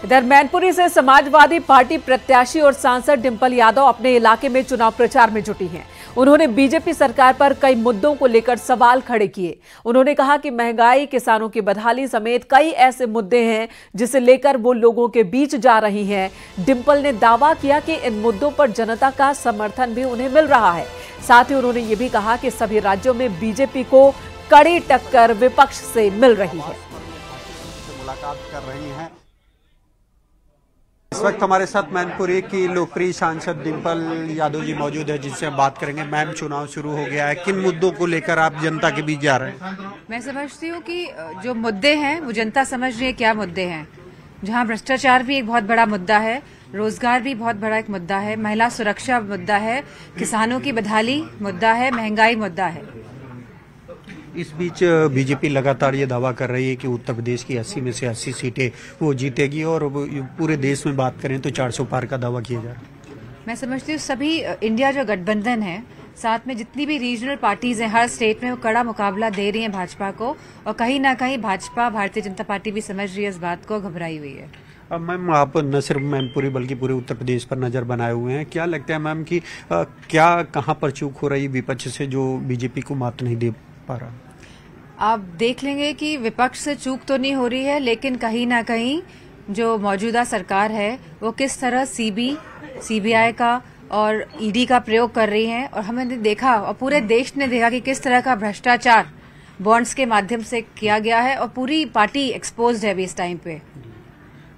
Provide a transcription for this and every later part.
इधर मैनपुरी से समाजवादी पार्टी प्रत्याशी और सांसद डिंपल यादव अपने इलाके में चुनाव प्रचार में जुटी हैं। उन्होंने बीजेपी सरकार पर कई मुद्दों को लेकर सवाल खड़े किए। उन्होंने कहा कि महंगाई, किसानों की बदहाली समेत कई ऐसे मुद्दे हैं जिसे लेकर वो लोगों के बीच जा रही हैं। डिंपल ने दावा किया कि इन मुद्दों पर जनता का समर्थन भी उन्हें मिल रहा है। साथ ही उन्होंने ये भी कहा कि सभी राज्यों में बीजेपी को कड़ी टक्कर विपक्ष से मिल रही है। मुलाकात कर रही हैं। इस वक्त हमारे साथ मैनपुरी की लोकप्रिय सांसद डिंपल यादव जी मौजूद है, जिनसे हम बात करेंगे। मैम, चुनाव शुरू हो गया है, किन मुद्दों को लेकर आप जनता के बीच जा रहे हैं? मैं समझती हूँ कि जो मुद्दे हैं वो जनता समझ रही है क्या मुद्दे हैं। जहाँ भ्रष्टाचार भी एक बहुत बड़ा मुद्दा है, रोजगार भी बहुत बड़ा एक मुद्दा है, महिला सुरक्षा मुद्दा है, किसानों की बदहाली मुद्दा है, महंगाई मुद्दा है। इस बीच बीजेपी लगातार ये दावा कर रही है कि उत्तर प्रदेश की 80 में से 80 सीटें वो जीतेगी और पूरे देश में बात करें तो 400 पार का दावा किया जा रहा है। मैं समझती हूँ सभी इंडिया जो गठबंधन है, साथ में जितनी भी रीजनल पार्टीज हैं हर स्टेट में, वो कड़ा मुकाबला दे रही हैं भाजपा को। और कहीं ना कहीं भाजपा, भारतीय जनता पार्टी भी समझ रही है इस बात को, घबराई हुई है। अब मैम, आप न सिर्फ मैनपुरी बल्कि पूरे उत्तर प्रदेश पर नजर बनाए हुए हैं। क्या लगता है मैम कि क्या कहाँ पर चूक हो रही विपक्ष से जो बीजेपी को मात नहीं दे पा रहा? आप देख लेंगे कि विपक्ष से चूक तो नहीं हो रही है, लेकिन कहीं ना कहीं जो मौजूदा सरकार है वो किस तरह सीबीआई का और ईडी का प्रयोग कर रही है। और हमने देखा और पूरे देश ने देखा कि किस तरह का भ्रष्टाचार बॉन्ड्स के माध्यम से किया गया है और पूरी पार्टी एक्सपोज्ड है अभी इस टाइम पे।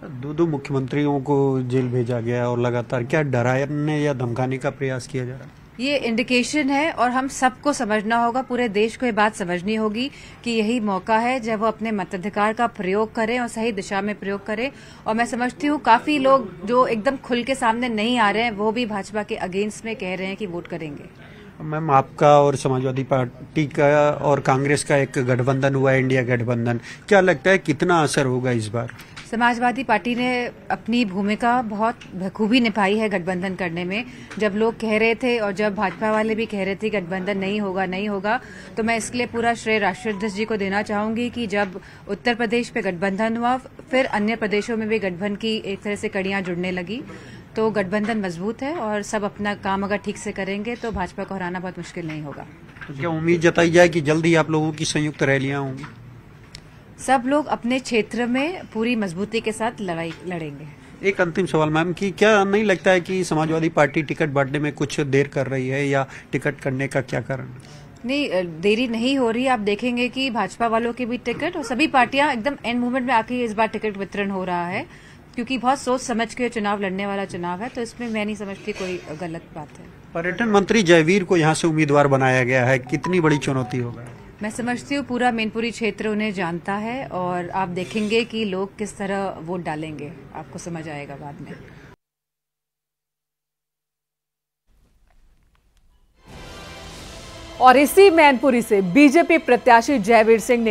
दो मुख्यमंत्रियों को जेल भेजा गया और लगातार क्या डराने या धमकाने का प्रयास किया जा रहा है? ये इंडिकेशन है और हम सबको समझना होगा, पूरे देश को ये बात समझनी होगी कि यही मौका है जब वो अपने मताधिकार का प्रयोग करें और सही दिशा में प्रयोग करें। और मैं समझती हूँ काफी लोग जो एकदम खुल के सामने नहीं आ रहे हैं वो भी भाजपा के अगेंस्ट में कह रहे हैं कि वोट करेंगे। मैम, आपका और समाजवादी पार्टी का और कांग्रेस का एक गठबंधन हुआ है, इंडिया गठबंधन, क्या लगता है कितना असर होगा इस बार? समाजवादी पार्टी ने अपनी भूमिका बहुत बखूबी निभाई है गठबंधन करने में। जब लोग कह रहे थे और जब भाजपा वाले भी कह रहे थे गठबंधन नहीं होगा, तो मैं इसके लिए पूरा श्रेय राष्ट्रीय अध्यक्ष जी को देना चाहूंगी कि जब उत्तर प्रदेश पे गठबंधन हुआ, फिर अन्य प्रदेशों में भी गठबंधन की एक तरह से कड़ियां जुड़ने लगी, तो गठबंधन मजबूत है और सब अपना काम अगर ठीक से करेंगे तो भाजपा को हराना बहुत मुश्किल नहीं होगा। तो क्या उम्मीद जताई जाए कि जल्द ही आप लोगों की संयुक्त रैलियां होंगी? सब लोग अपने क्षेत्र में पूरी मजबूती के साथ लड़ाई लड़ेंगे। एक अंतिम सवाल मैम, कि क्या नहीं लगता है कि समाजवादी पार्टी टिकट बांटने में कुछ देर कर रही है, या टिकट करने का क्या कारण? नहीं, देरी नहीं हो रही। आप देखेंगे कि भाजपा वालों के भी टिकट और सभी पार्टियां एकदम एंड मूवमेंट में आके इस बार टिकट वितरण हो रहा है, क्योंकि बहुत सोच समझ के चुनाव लड़ने वाला चुनाव है, तो इसमें मैं नहीं समझती कोई गलत बात है। पर्यटन मंत्री जयवीर को यहाँ से उम्मीदवार बनाया गया है, कितनी बड़ी चुनौती होगा? मैं समझती हूँ पूरा मैनपुरी क्षेत्र उन्हें जानता है और आप देखेंगे कि लोग किस तरह वोट डालेंगे, आपको समझ आएगा बाद में। और इसी मैनपुरी से बीजेपी प्रत्याशी जयवीर सिंह ने